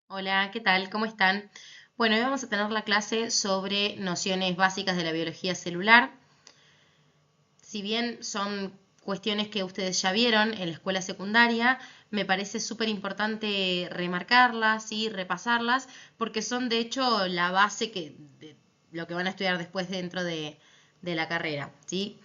Hola, ¿qué tal? ¿Cómo están? Bueno, hoy vamos a tener la clase sobre nociones básicas de la biología celular. Si bien son cuestiones que ustedes ya vieron en la escuela secundaria, me parece súper importante remarcarlas y repasarlas porque son de hecho la base de lo que van a estudiar después dentro de la carrera, ¿sí?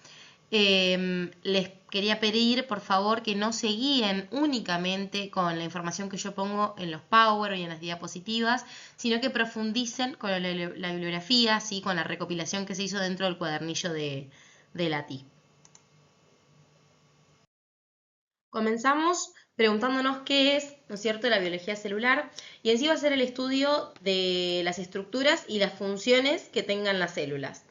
Les quería pedir, por favor, que no se guíen únicamente con la información que yo pongo en los Power y en las diapositivas, sino que profundicen con la bibliografía, ¿sí? Con la recopilación que se hizo dentro del cuadernillo de la TI. Comenzamos preguntándonos qué es, ¿no es cierto?, la biología celular, y en sí va a ser el estudio de las estructuras y las funciones que tengan las células.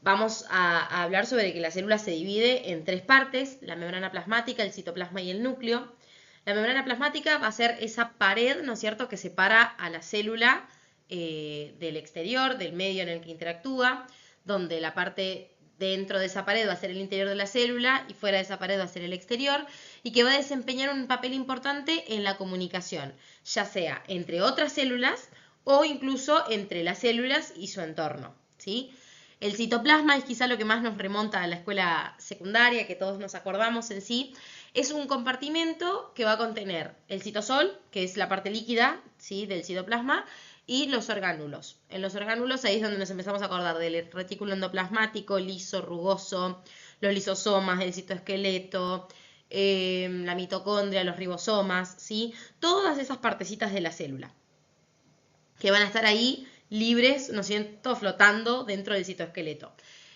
Vamos a hablar sobre que la célula se divide en tres partes: la membrana plasmática, el citoplasma y el núcleo. La membrana plasmática va a ser esa pared, ¿no es cierto?, que separa a la célula del exterior, del medio en el que interactúa, donde la parte dentro de esa pared va a ser el interior de la célula y fuera de esa pared va a ser el exterior, y que va a desempeñar un papel importante en la comunicación, ya sea entre otras células o incluso entre las células y su entorno, ¿sí? El citoplasma es quizá lo que más nos remonta a la escuela secundaria, que todos nos acordamos en sí. Es un compartimento que va a contener el citosol, que es la parte líquida, ¿sí?, del citoplasma, y los orgánulos. En los orgánulos ahí es donde nos empezamos a acordar del retículo endoplasmático, liso, rugoso, los lisosomas, el citoesqueleto, la mitocondria, los ribosomas, ¿sí? Todas esas partecitas de la célula que van a estar ahí libres, ¿no es cierto?, flotando dentro del citoesqueleto.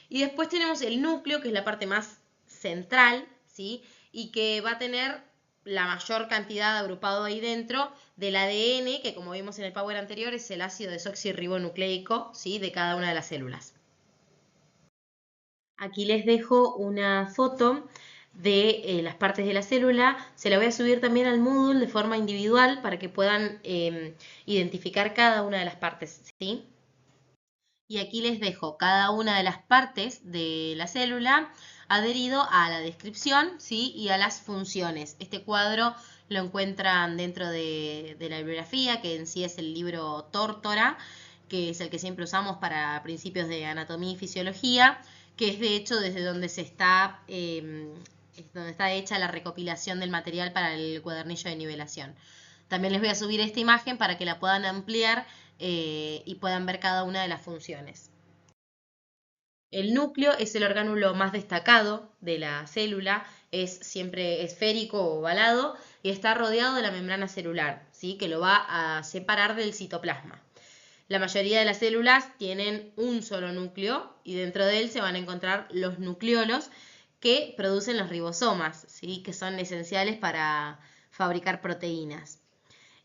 Y después tenemos el núcleo, que es la parte más central, ¿sí?, y que va a tener la mayor cantidad agrupado ahí dentro del ADN, que como vimos en el power anterior es el ácido desoxirribonucleico, ¿sí?, de cada una de las células. Aquí les dejo una foto de las partes de la célula. Se la voy a subir también al Moodle de forma individual para que puedan identificar cada una de las partes, ¿sí? Y aquí les dejo cada una de las partes de la célula adherido a la descripción, ¿sí?, y a las funciones. Este cuadro lo encuentran dentro de la bibliografía, que en sí es el libro Tórtora, que es el que siempre usamos para principios de anatomía y fisiología, que es de hecho desde donde donde está hecha la recopilación del material para el cuadernillo de nivelación. También les voy a subir esta imagen para que la puedan ampliar y puedan ver cada una de las funciones. El núcleo es el orgánulo más destacado de la célula, es siempre esférico o ovalado y está rodeado de la membrana celular, ¿sí?, que lo va a separar del citoplasma. La mayoría de las células tienen un solo núcleo y dentro de él se van a encontrar los nucleolos que producen los ribosomas, ¿sí?, que son esenciales para fabricar proteínas.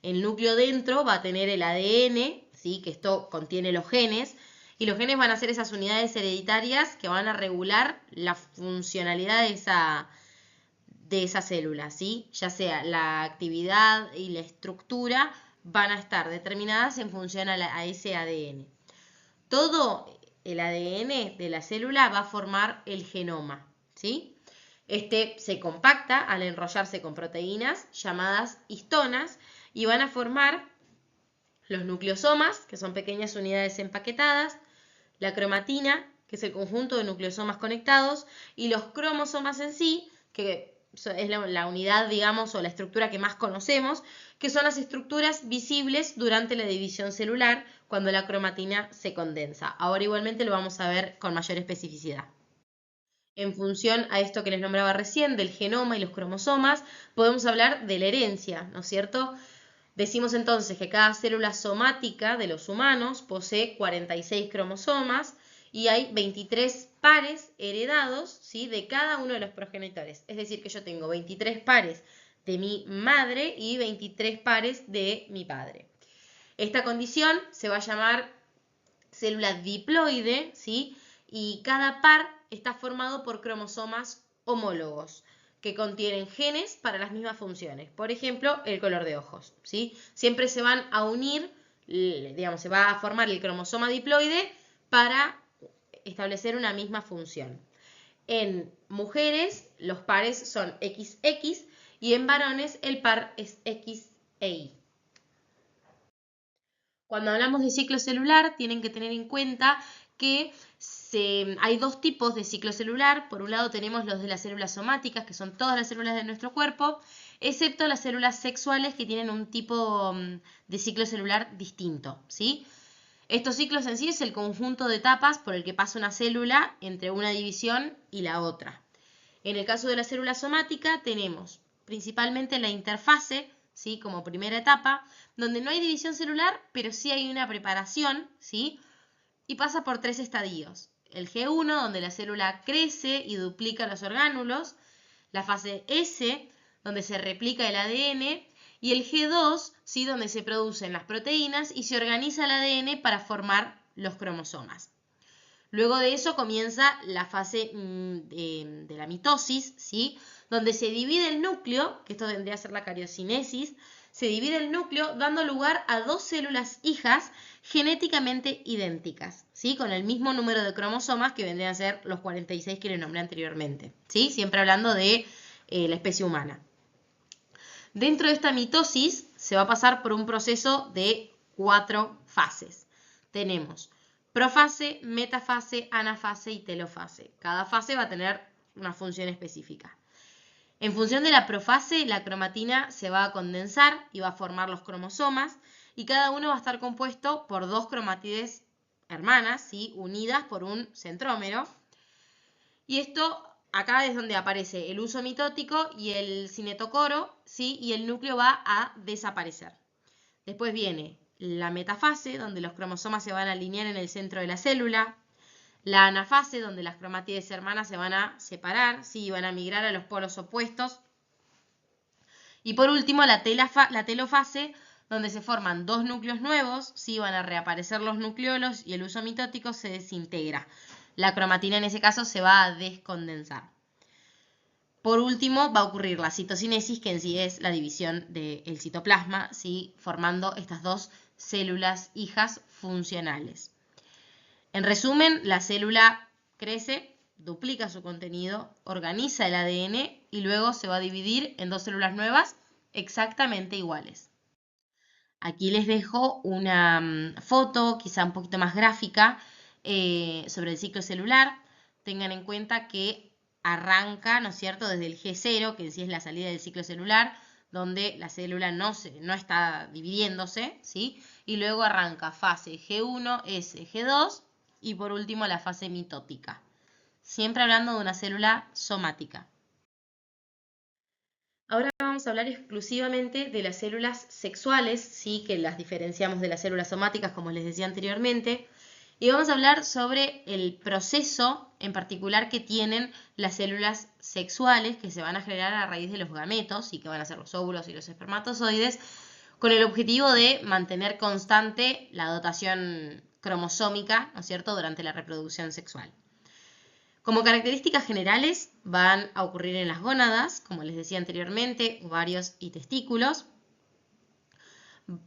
El núcleo dentro va a tener el ADN, ¿sí?, que esto contiene los genes, y los genes van a ser esas unidades hereditarias que van a regular la funcionalidad de esa célula, ¿sí?, ya sea la actividad y la estructura van a estar determinadas en función a ese ADN. Todo el ADN de la célula va a formar el genoma, ¿sí? Este se compacta al enrollarse con proteínas llamadas histonas y van a formar los nucleosomas, que son pequeñas unidades empaquetadas, la cromatina, que es el conjunto de nucleosomas conectados, y los cromosomas en sí, que es la unidad, digamos, o la estructura que más conocemos, que son las estructuras visibles durante la división celular cuando la cromatina se condensa. Ahora igualmente lo vamos a ver con mayor especificidad. En función a esto que les nombraba recién, del genoma y los cromosomas, podemos hablar de la herencia, ¿no es cierto? Decimos entonces que cada célula somática de los humanos posee 46 cromosomas y hay 23 pares heredados, ¿sí?, de cada uno de los progenitores. Es decir, que yo tengo 23 pares de mi madre y 23 pares de mi padre. Esta condición se va a llamar célula diploide, ¿sí?, y cada par está formado por cromosomas homólogos que contienen genes para las mismas funciones. Por ejemplo, el color de ojos, ¿sí? Siempre se van a unir, digamos, se va a formar el cromosoma diploide para establecer una misma función. En mujeres los pares son XX y en varones el par es X e Y. Cuando hablamos de ciclo celular, tienen que tener en cuenta que hay dos tipos de ciclo celular. Por un lado tenemos los de las células somáticas, que son todas las células de nuestro cuerpo, excepto las células sexuales que tienen un tipo de ciclo celular distinto, ¿sí? Estos ciclos en sí es el conjunto de etapas por el que pasa una célula entre una división y la otra. En el caso de la célula somática tenemos principalmente la interfase, ¿sí? Como primera etapa, donde no hay división celular, pero sí hay una preparación, ¿sí? Y pasa por 3 estadios. El G1, donde la célula crece y duplica los orgánulos, la fase S, donde se replica el ADN, y el G2, ¿sí? Donde se producen las proteínas y se organiza el ADN para formar los cromosomas. Luego de eso comienza la fase de la mitosis, ¿sí? Donde se divide el núcleo, que esto vendría a ser la cariocinesis, se divide el núcleo dando lugar a 2 células hijas genéticamente idénticas, ¿sí? Con el mismo número de cromosomas que vendrían a ser los 46 que les nombré anteriormente, ¿sí? Siempre hablando de la especie humana. Dentro de esta mitosis se va a pasar por un proceso de 4 fases. Tenemos profase, metafase, anafase y telofase. Cada fase va a tener una función específica. En función de la profase, la cromatina se va a condensar y va a formar los cromosomas, y cada uno va a estar compuesto por 2 cromátides hermanas, ¿sí? Unidas por un centrómero. Y esto acá es donde aparece el uso mitótico y el cinetocoro, ¿sí? Y el núcleo va a desaparecer. Después viene la metafase, donde los cromosomas se van a alinear en el centro de la célula. La anafase, donde las cromátides hermanas se van a separar, ¿sí? Van a migrar a los polos opuestos. Y por último, la telofase, donde se forman 2 núcleos nuevos, ¿sí? Van a reaparecer los nucleolos y el uso mitótico se desintegra. La cromatina en ese caso se va a descondensar. Por último, va a ocurrir la citocinesis, que en sí es la división del citoplasma, ¿sí? Formando estas 2 células hijas funcionales. En resumen, la célula crece, duplica su contenido, organiza el ADN y luego se va a dividir en 2 células nuevas exactamente iguales. Aquí les dejo una foto, quizá un poquito más gráfica, sobre el ciclo celular. Tengan en cuenta que arranca, ¿no es cierto?, desde el G0, que en sí es la salida del ciclo celular, donde la célula no está dividiéndose, ¿sí? Y luego arranca fase G1, S, G2 y por último la fase mitótica. Siempre hablando de una célula somática. Ahora vamos a hablar exclusivamente de las células sexuales, sí, que las diferenciamos de las células somáticas, como les decía anteriormente, y vamos a hablar sobre el proceso en particular que tienen las células sexuales que se van a generar a raíz de los gametos y que van a ser los óvulos y los espermatozoides, con el objetivo de mantener constante la dotación cromosómica, ¿no es cierto?, durante la reproducción sexual. Como características generales van a ocurrir en las gónadas, como les decía anteriormente, ovarios y testículos.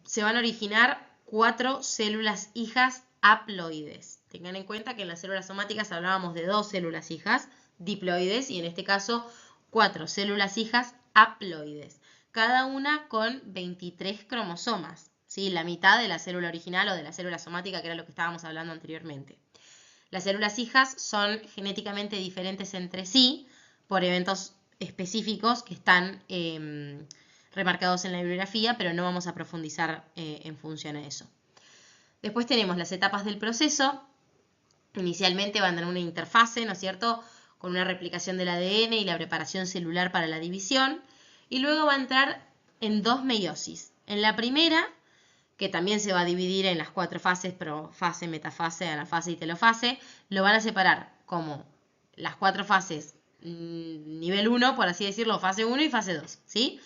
Se van a originar 4 células hijas haploides. Tengan en cuenta que en las células somáticas hablábamos de 2 células hijas diploides y en este caso 4 células hijas haploides, cada una con 23 cromosomas, ¿sí? La mitad de la célula original o de la célula somática, que era lo que estábamos hablando anteriormente. Las células hijas son genéticamente diferentes entre sí por eventos específicos que están remarcados en la bibliografía, pero no vamos a profundizar en función a eso. Después tenemos las etapas del proceso. Inicialmente van a tener una interfase, ¿no es cierto?, con una replicación del ADN y la preparación celular para la división. Y luego va a entrar en 2 meiosis. En la primera, que también se va a dividir en las 4 fases, profase, metafase, anafase y telofase, lo van a separar como las 4 fases nivel 1, por así decirlo, fase 1 y fase 2, ¿sí?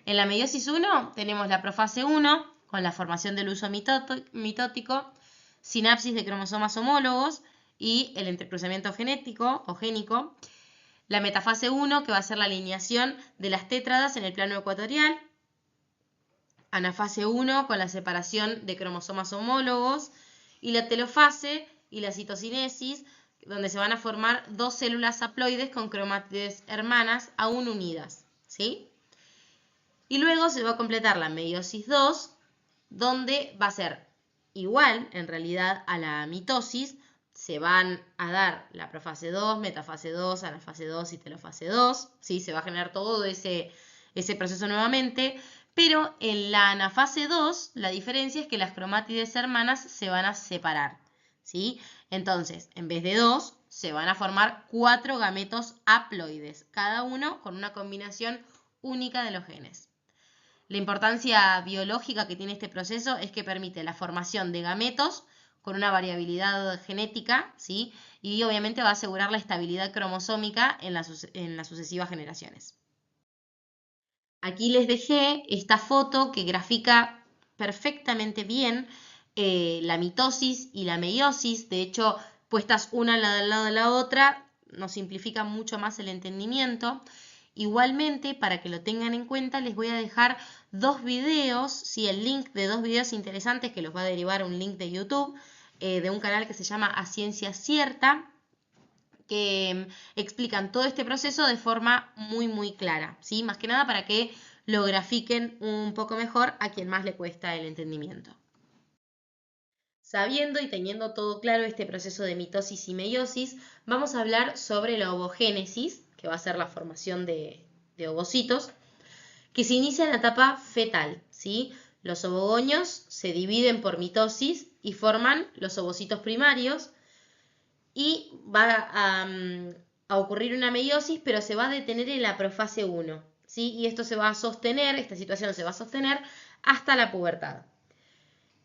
En la meiosis 1 tenemos la profase 1, con la formación del uso mitótico, sinapsis de cromosomas homólogos y el entrecruzamiento genético o génico. La metafase 1, que va a ser la alineación de las tétradas en el plano ecuatorial. Anafase 1 con la separación de cromosomas homólogos y la telofase y la citocinesis, donde se van a formar 2 células haploides con cromátides hermanas aún unidas, ¿sí? Y luego se va a completar la meiosis 2, donde va a ser igual, en realidad, a la mitosis. Se van a dar la profase 2, metafase 2, anafase 2 y telofase 2, ¿sí? Se va a generar todo ese proceso nuevamente, pero en la anafase 2 la diferencia es que las cromátides hermanas se van a separar, ¿sí? Entonces, en vez de 2, se van a formar 4 gametos haploides, cada uno con una combinación única de los genes. La importancia biológica que tiene este proceso es que permite la formación de gametos con una variabilidad genética, ¿sí? Y obviamente va a asegurar la estabilidad cromosómica en las sucesivas generaciones. Aquí les dejé esta foto que grafica perfectamente bien la mitosis y la meiosis. De hecho, puestas una al lado de la otra, nos simplifica mucho más el entendimiento. Igualmente, para que lo tengan en cuenta, les voy a dejar 2 videos, ¿sí? El link de 2 videos interesantes que los va a derivar un link de YouTube, de un canal que se llama A Ciencia Cierta, que explican todo este proceso de forma muy clara, ¿sí? Más que nada para que lo grafiquen un poco mejor a quien más le cuesta el entendimiento. Sabiendo y teniendo todo claro este proceso de mitosis y meiosis, vamos a hablar sobre la ovogénesis, que va a ser la formación de ovocitos, que se inicia en la etapa fetal, ¿sí? Los ovogoños se dividen por mitosis y forman los ovocitos primarios, y va a ocurrir una meiosis, pero se va a detener en la profase 1, ¿sí? Y esto se va a sostener, esta situación se va a sostener hasta la pubertad.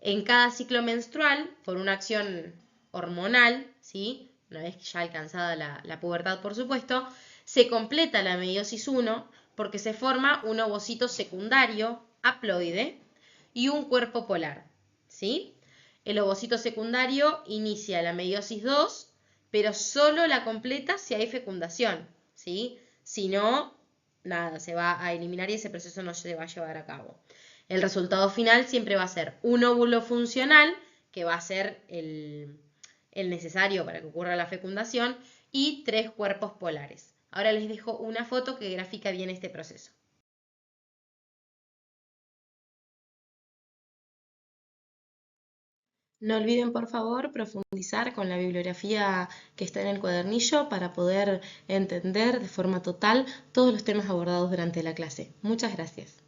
En cada ciclo menstrual, por una acción hormonal, ¿sí? Una vez ya alcanzada la pubertad, por supuesto, se completa la meiosis 1 porque se forma un ovocito secundario haploide y un cuerpo polar, ¿sí? El ovocito secundario inicia la meiosis 2, pero solo la completa si hay fecundación, ¿sí? Si no, nada, se va a eliminar y ese proceso no se va a llevar a cabo. El resultado final siempre va a ser un óvulo funcional, que va a ser el necesario para que ocurra la fecundación, y 3 cuerpos polares. Ahora les dejo una foto que grafica bien este proceso. No olviden, por favor, profundizar con la bibliografía que está en el cuadernillo para poder entender de forma total todos los temas abordados durante la clase. Muchas gracias.